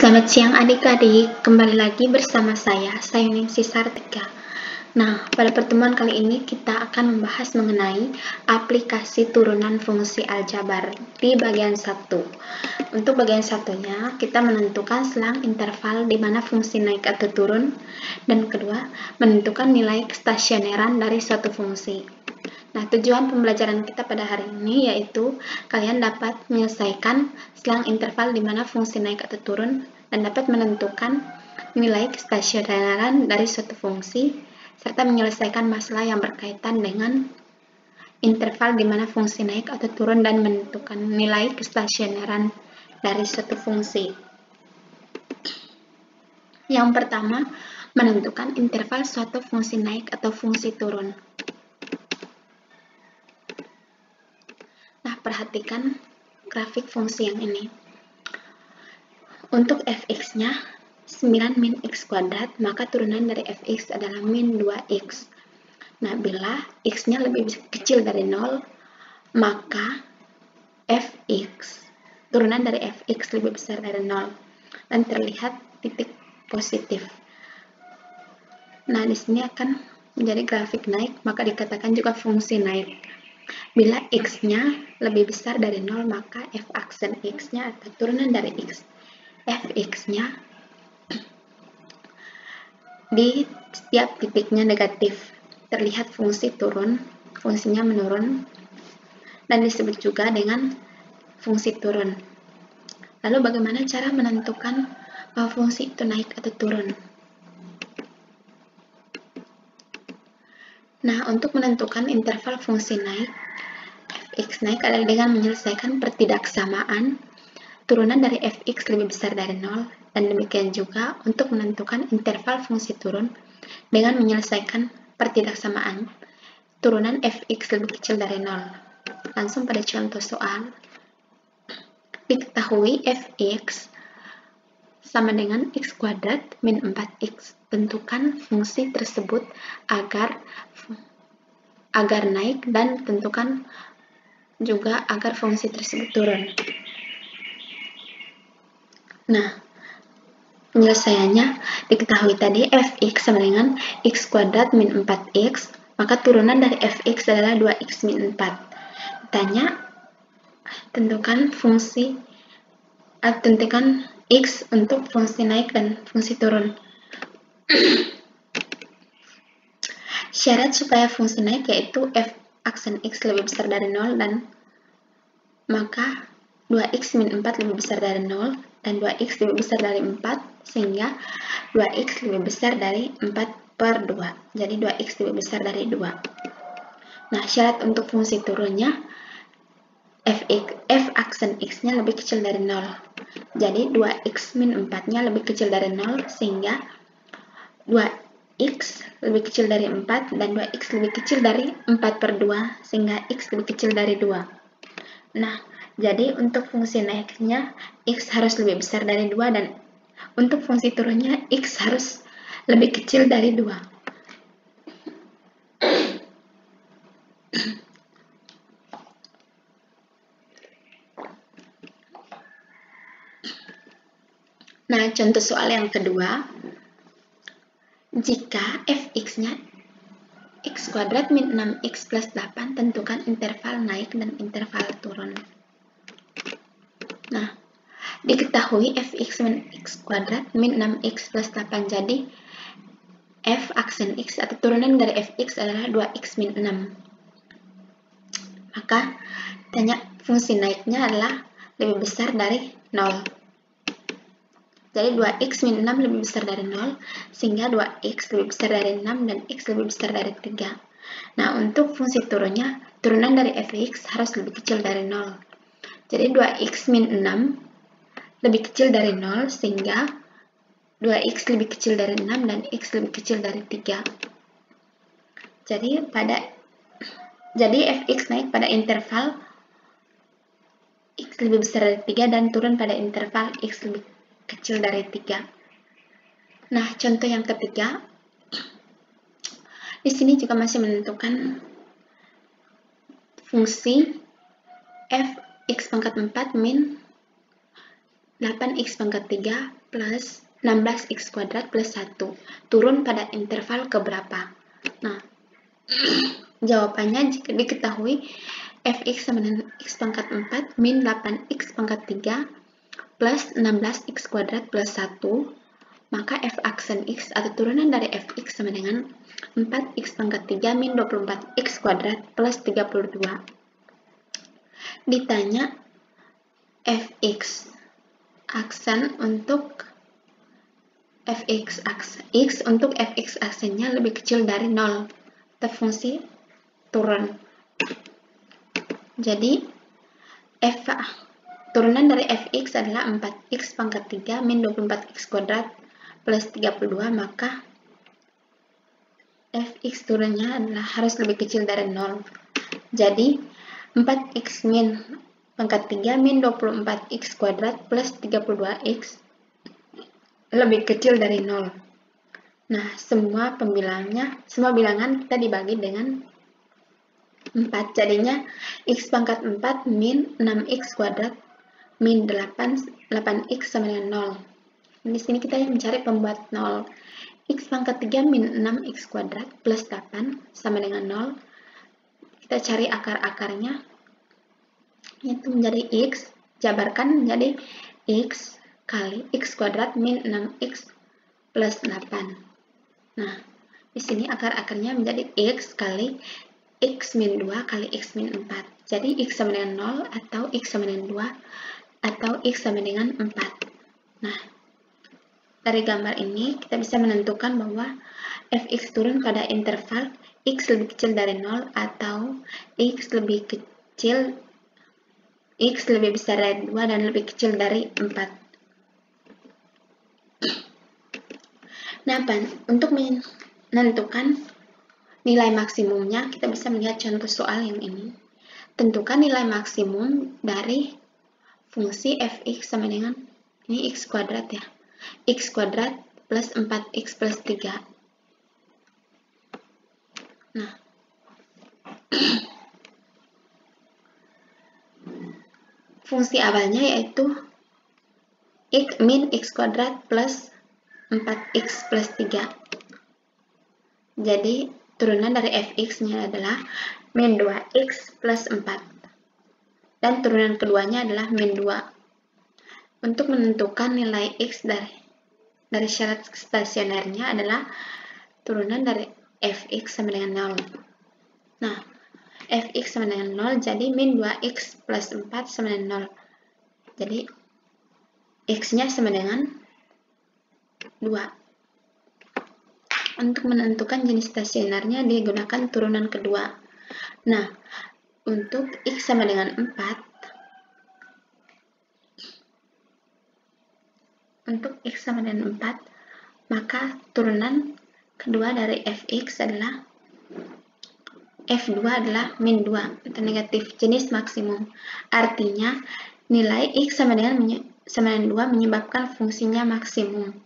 Selamat siang adik-adik, kembali lagi bersama saya Ningsih Sartika. Nah, pada pertemuan kali ini kita akan membahas mengenai aplikasi turunan fungsi aljabar di bagian 1. Untuk bagian satunya, kita menentukan selang interval di mana fungsi naik atau turun, dan kedua, menentukan nilai kestasioneran dari suatu fungsi. Nah, tujuan pembelajaran kita pada hari ini yaitu kalian dapat menyelesaikan selang interval di mana fungsi naik atau turun dan dapat menentukan nilai kestasioneran dari suatu fungsi serta menyelesaikan masalah yang berkaitan dengan interval di mana fungsi naik atau turun dan menentukan nilai kestasioneran dari suatu fungsi. Yang pertama, menentukan interval suatu fungsi naik atau fungsi turun. Perhatikan grafik fungsi yang ini. Untuk fx-nya 9 min x kuadrat, maka turunan dari fx adalah min 2x. Nah, bila x-nya lebih kecil dari 0, maka turunan dari fx lebih besar dari 0 dan terlihat titik positif. Nah, di sini akan menjadi grafik naik, maka dikatakan juga fungsi naik. Bila x-nya lebih besar dari 0, maka f aksen x-nya atau turunan dari fx-nya di setiap titiknya negatif. Terlihat fungsi turun, fungsinya menurun, dan disebut juga dengan fungsi turun. Lalu bagaimana cara menentukan bahwa fungsi itu naik atau turun? Nah, untuk menentukan interval fungsi naik, fx naik adalah dengan menyelesaikan pertidaksamaan turunan dari fx lebih besar dari 0, dan demikian juga untuk menentukan interval fungsi turun dengan menyelesaikan pertidaksamaan turunan fx lebih kecil dari 0. Langsung pada contoh soal. Diketahui fx sama dengan x kuadrat min 4x. Tentukan fungsi tersebut agar naik, dan tentukan juga agar fungsi tersebut turun. Nah, penyelesaiannya diketahui tadi fx sama dengan x kuadrat min 4x, maka turunan dari fx adalah 2x min 4. Ditanya, tentukan x untuk fungsi naik dan fungsi turun. Syarat supaya fungsi naik yaitu f aksen x lebih besar dari 0, dan maka 2x min 4 lebih besar dari 0 dan 2x lebih besar dari 4, sehingga 2x lebih besar dari 4/2. Jadi 2x lebih besar dari 2. Nah, syarat untuk fungsi turunnya f aksen x-nya lebih kecil dari 0. Jadi 2x min 4-nya lebih kecil dari 0, sehingga 2x lebih kecil dari 4 dan 2x lebih kecil dari 4/2, sehingga x lebih kecil dari 2. Nah, jadi untuk fungsi naiknya x harus lebih besar dari 2, dan untuk fungsi turunnya x harus lebih kecil dari 2. Nah, contoh soal yang kedua. Jika fx-nya x kuadrat min 6x plus 8, tentukan interval naik dan interval turun. Nah, diketahui fx min x kuadrat min 6x plus 8, jadi f aksen x atau turunan dari fx adalah 2x min 6. Maka tanya fungsi naiknya adalah lebih besar dari 0. Jadi 2x min 6 lebih besar dari 0, sehingga 2x lebih besar dari 6 dan x lebih besar dari 3. Nah, untuk fungsi turunnya, turunan dari fx harus lebih kecil dari 0. Jadi 2x min 6 lebih kecil dari 0, sehingga 2x lebih kecil dari 6 dan x lebih kecil dari 3. Jadi fx naik pada interval x lebih besar dari 3 dan turun pada interval x lebih kecil dari 3. Nah, contoh yang ketiga. Di sini juga masih menentukan fungsi f x pangkat 4 min 8x pangkat 3 plus 16x kuadrat plus 1. Turun pada interval keberapa? Nah, jawabannya jika diketahui fx sama dengan x pangkat 4 min 8x pangkat 3 plus 16x kuadrat plus 1, maka f aksen x atau turunan dari fx sama dengan 4x pangkat 3 min 24x kuadrat plus 32. Ditanya fx aksen untuk fx aksennya lebih kecil dari 0 atau fungsi turun. Jadi turunan dari fx adalah 4x pangkat 3 min 24x kuadrat plus 32, maka fx turunnya adalah harus lebih kecil dari 0. Jadi 4x min pangkat 3 min 24x kuadrat plus 32x lebih kecil dari 0. Nah, semua bilangan kita dibagi dengan 4. Jadinya x pangkat 4 min 6x kuadrat min 8x sama dengan 0. Di sini kita mencari pembuat 0. X pangkat 3 min 6x kuadrat plus 8 sama dengan 0. Kita cari akar-akarnya, yaitu menjadi x, jabarkan menjadi x kali x kuadrat min 6x plus 8. Nah, di sini akar-akarnya menjadi x kali x min 2 kali x min 4. Jadi x sama dengan 0 atau x sama dengan 2 atau x sama dengan 4. Nah, dari gambar ini kita bisa menentukan bahwa fx turun pada interval x lebih kecil dari 0 atau x lebih besar dari 2 dan lebih kecil dari 4. Nah, untuk menentukan nilai maksimumnya, kita bisa melihat contoh soal yang ini. Tentukan nilai maksimum dari fungsi fx sama dengan, ini x kuadrat ya, x kuadrat plus 4x plus 3. Nah, fungsi awalnya yaitu min x kuadrat plus 4x plus 3. Jadi, turunan dari fx-nya adalah min 2x plus 4. Dan turunan keduanya adalah min 2. Untuk menentukan nilai x dari syarat stasionernya adalah turunan dari fx sama dengan 0. Nah, fx sama dengan 0, jadi min 2x plus 4 sama dengan 0. Jadi, x-nya sama dengan 2. Untuk menentukan jenis stasionernya digunakan turunan kedua. Nah, untuk x sama dengan 4, maka turunan kedua dari fx adalah f2 adalah min 2 atau negatif jenis maksimum. Artinya, nilai x sama dengan 2 menyebabkan fungsinya maksimum.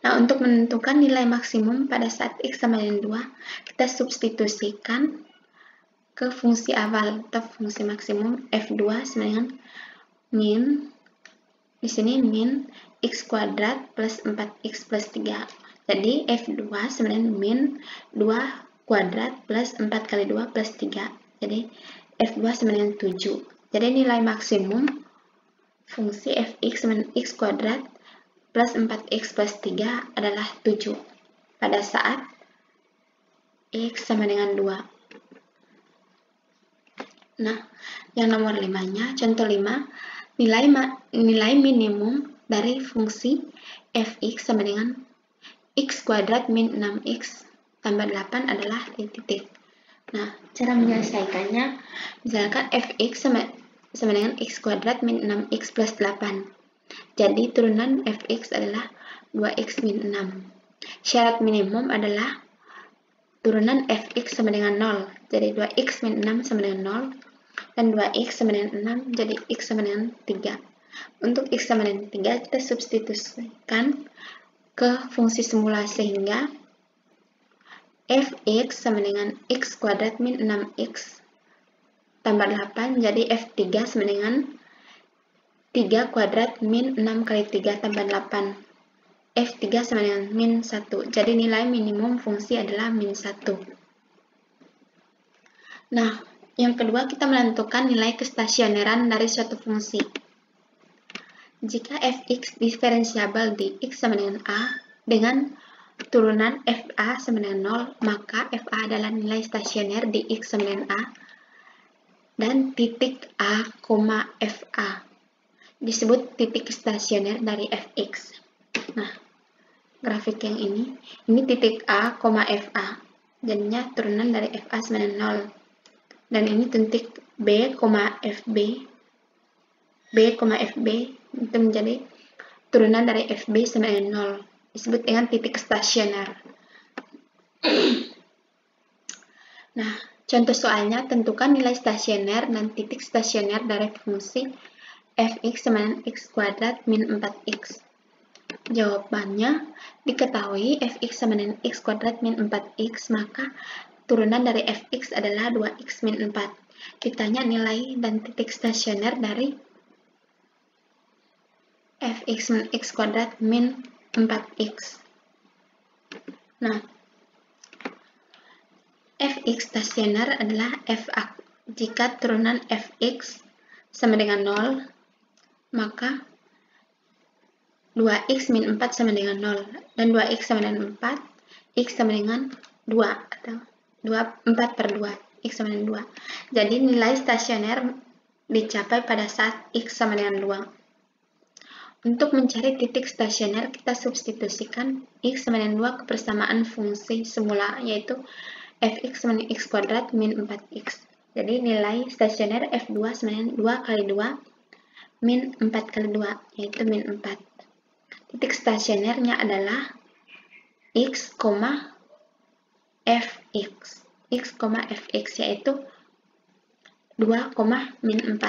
Nah, untuk menentukan nilai maksimum pada saat x sama dengan 2, kita substitusikan ke fungsi awal atau fungsi maksimum f2 sama dengan min, di sini min x kuadrat plus 4x plus 3. Jadi f2 sama dengan min 2 kuadrat plus 4 kali 2 plus 3. Jadi f2 sama dengan 7. Jadi nilai maksimum fungsi fx sama dengan x kuadrat plus 4x plus 3 adalah 7 pada saat x sama dengan 2. Nah, yang nomor 5-nya, contoh 5, nilai minimum dari fungsi fx sama dengan x kuadrat min 6x tambah 8 adalah titik. Nah, cara menyelesaikannya, misalkan fx sama dengan x kuadrat min 6x plus 8. Jadi, turunan fx adalah 2x min 6. Syarat minimum adalah turunan fx sama dengan 0. Jadi, 2x min 6 sama dengan 0. Dan 2x sama dengan 6, jadi x sama dengan 3. Untuk x sama dengan 3, kita substitusikan ke fungsi semula sehingga fx sama dengan x kuadrat min 6x tambah 8, jadi F3 sama dengan 3 kuadrat min 6 kali 3 tambah 8. F3 sama dengan min 1. Jadi nilai minimum fungsi adalah min 1. Nah, yang kedua kita menentukan nilai kestasioneran dari suatu fungsi. Jika fx diferensiabel di x sama dengan a dengan turunan fa sama dengan 0, maka fa adalah nilai stasioner di x sama dengan a dan titik a, fa disebut titik stasioner dari fx. Nah, grafik yang ini titik a, fa, jadinya turunan dari fa sama dengan 0. Dan ini titik b, fb, fb itu menjadi turunan dari fb sama dengan 0, disebut dengan titik stasioner. Nah, contoh soalnya, tentukan nilai stasioner dan titik stasioner dari fungsi fx sama dengan x kuadrat min 4x. Jawabannya, diketahui fx sama dengan x kuadrat min 4x, maka turunan dari fx adalah 2x min 4. Ditanya nilai dan titik stasioner dari fx min x kuadrat min 4x. Nah, fx stasioner adalah fa. Jika turunan fx sama dengan 0, maka 2x min 4 sama dengan 0. Dan 2x sama dengan 4, x sama dengan 2, atau 4 per 2, x sama dengan 2. Jadi nilai stasioner dicapai pada saat x sama dengan 2. Untuk mencari titik stasioner, kita substitusikan x sama dengan 2 ke persamaan fungsi semula, yaitu fx sama dengan x kuadrat min 4x. Jadi nilai stasioner f2 sama dengan 2 kali 2 min 4 kali 2, yaitu min 4. Titik stasionernya adalah x, fx. X, fx yaitu 2, min 4.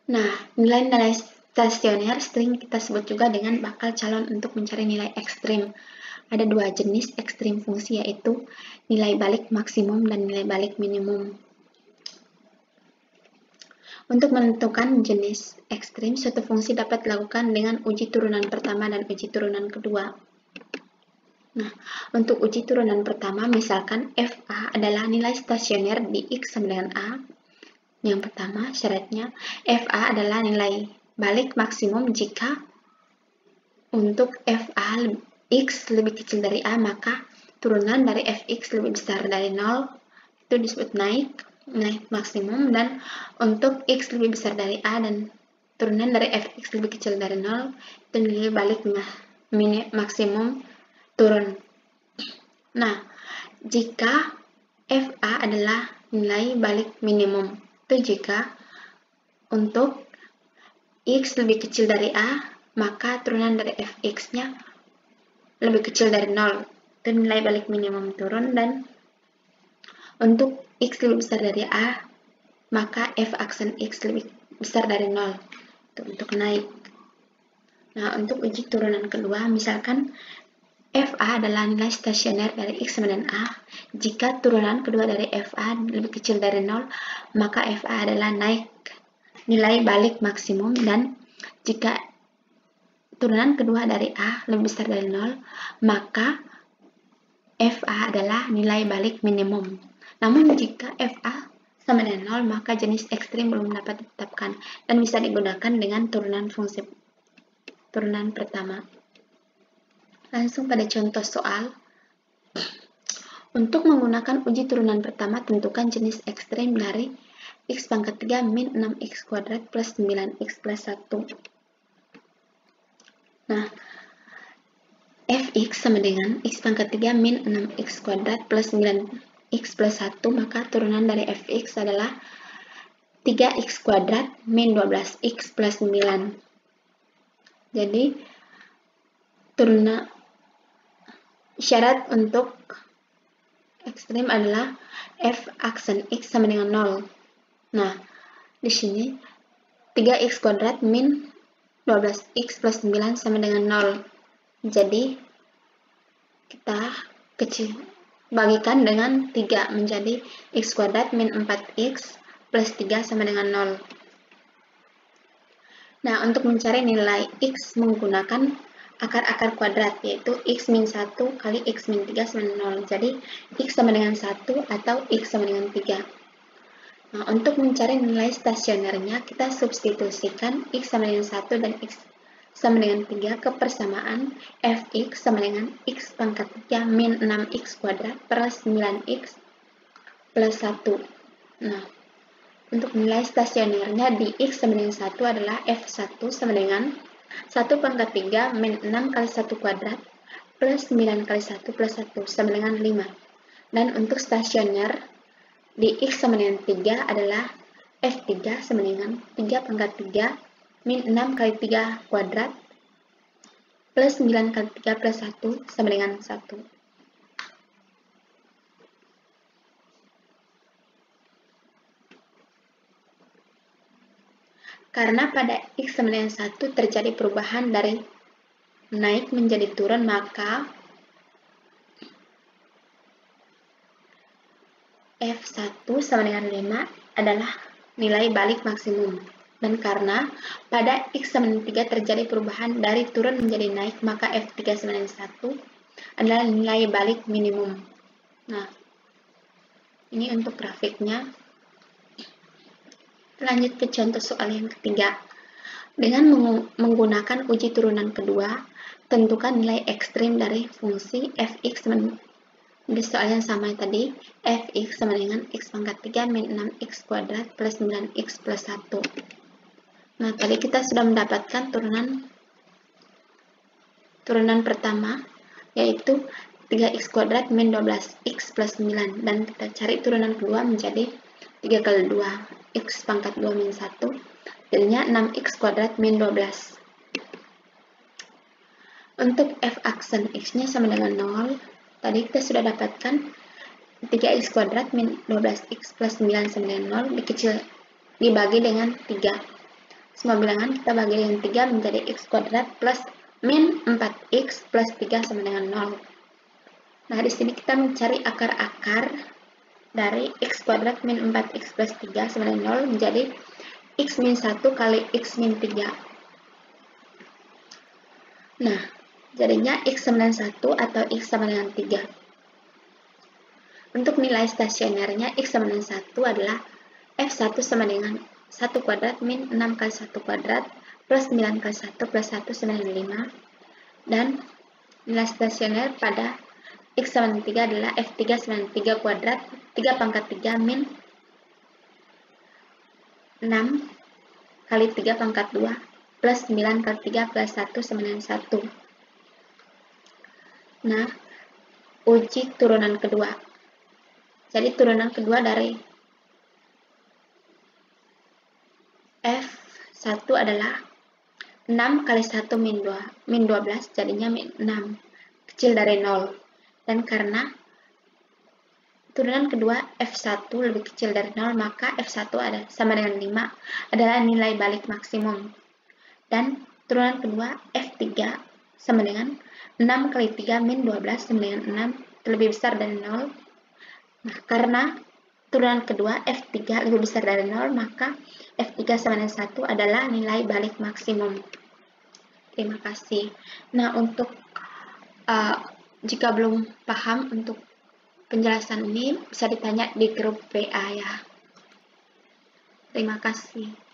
Nah, nilai-nilai stasioner sering kita sebut juga dengan bakal calon untuk mencari nilai ekstrim. Ada dua jenis ekstrim fungsi, yaitu nilai balik maksimum dan nilai balik minimum. Untuk menentukan jenis ekstrim, suatu fungsi dapat dilakukan dengan uji turunan pertama dan uji turunan kedua. Nah, untuk uji turunan pertama, misalkan fa adalah nilai stasioner di x sama dengan a. Yang pertama, syaratnya fa adalah nilai balik maksimum jika untuk fa x lebih kecil dari a, maka turunan dari fx lebih besar dari 0, itu disebut naik maksimum. Dan untuk x lebih besar dari a dan turunan dari fx lebih kecil dari 0, itu nilai balik maksimum turun. Nah, jika fa adalah nilai balik minimum, itu jika untuk x lebih kecil dari a, maka turunan dari fx-nya lebih kecil dari 0, itu nilai balik minimum turun. Dan untuk x lebih besar dari a, maka f aksen x lebih besar dari 0, itu untuk naik. Nah, untuk uji turunan kedua, misalkan fa adalah nilai stasioner dari x sama dengan a. Jika turunan kedua dari fa lebih kecil dari 0, maka fa adalah naik nilai balik maksimum. Dan jika turunan kedua dari a lebih besar dari 0, maka fa adalah nilai balik minimum. Namun jika fa sama dengan 0, maka jenis ekstrim belum dapat ditetapkan dan bisa digunakan dengan turunan fungsi turunan pertama. Langsung pada contoh soal. Untuk menggunakan uji turunan pertama, tentukan jenis ekstrim dari x pangkat 3 min 6x kuadrat plus 9x plus 1. Nah, fx sama dengan x pangkat 3 min 6x kuadrat plus 9x plus 1, maka turunan dari fx adalah 3x kuadrat min 12x plus 9. Jadi, syarat untuk ekstrim adalah f aksen x sama dengan 0. Nah, di sini 3x kuadrat min 12x plus 9 sama dengan 0. Jadi, kita bagikan dengan 3 menjadi x kuadrat min 4x plus 3 sama dengan 0. Nah, untuk mencari nilai x menggunakan akar-akar kuadrat, yaitu x min 1 kali x min 3 sama dengan 0. Jadi, x sama dengan 1 atau x sama dengan 3. Nah, untuk mencari nilai stasionernya, kita substitusikan x sama dengan 1 dan x sama dengan 3 ke persamaan fx sama dengan x pangkat 3 min 6x kuadrat plus 9x plus 1. Nah, untuk nilai stasionernya di x sama dengan 1 adalah f1 sama dengan 1 pangkat 3 min 6 kali 1 kuadrat plus 9 kali 1 plus 1 sama dengan 5. Dan untuk stasioner di x sama dengan 3 adalah f3 sama dengan 3 pangkat 3 min 6 kali 3 kuadrat plus 9 kali 3 plus 1 sama dengan 1. Karena pada x sama dengan 1 terjadi perubahan dari naik menjadi turun, maka f1 sama dengan 5 adalah nilai balik maksimum. Dan karena pada x sama dengan 3 terjadi perubahan dari turun menjadi naik, maka f3 sama dengan 1 adalah nilai balik minimum. Nah, ini untuk grafiknya. Lanjut ke contoh soal yang ketiga. Dengan menggunakan uji turunan kedua, tentukan nilai ekstrim dari fungsi fx di soal yang sama tadi, fx sama dengan x pangkat 3 min 6x kuadrat plus 9x plus 1. Nah, tadi kita sudah mendapatkan turunan pertama, yaitu 3x kuadrat min 12x plus 9. Dan kita cari turunan kedua menjadi 3 kali 2, x pangkat 2 min 1. Jadinya 6x kuadrat min 12. Untuk f aksen x-nya sama dengan 0. Tadi kita sudah dapatkan 3x kuadrat min 12x plus 9 sama dengan 0 dibagi dengan 3. Semua bilangan kita bagi dengan 3 menjadi x kuadrat plus min 4x plus 3 sama dengan 0. Nah, di sini kita mencari akar-akar dari x kuadrat min 4x plus 3 sama dengan 0 menjadi x min 1 kali x min 3. Nah, jadinya x sama dengan 1 atau x sama dengan 3. Untuk nilai stasionernya x sama dengan 1 adalah f1 sama dengan 1 kuadrat min 6 kali 1 kuadrat plus 9 kali 1 plus 1 sama dengan 5. Dan nilai stasioner pada x sama dengan 3 adalah f3 sama dengan 3 kuadrat 3 pangkat 3 min 6 kali 3 pangkat 2 plus 9 kali 3 plus 1 sama dengan 1. Nah, uji turunan kedua. Jadi turunan kedua dari f1 adalah 6 kali 1 min 12, jadinya min 6, kecil dari 0. Dan karena turunan kedua f1 lebih kecil dari 0, maka f1 ada sama dengan 5 adalah nilai balik maksimum. Dan turunan kedua f3 sama dengan 6 kali 3 min 12 sama dengan 6, lebih besar dari 0. Nah, karena turunan kedua f3 lebih besar dari 0, maka f3 sama dengan 1 adalah nilai balik maksimum. Terima kasih. Nah, untuk jika belum paham untuk penjelasan ini, bisa ditanya di grup WA ya. Terima kasih.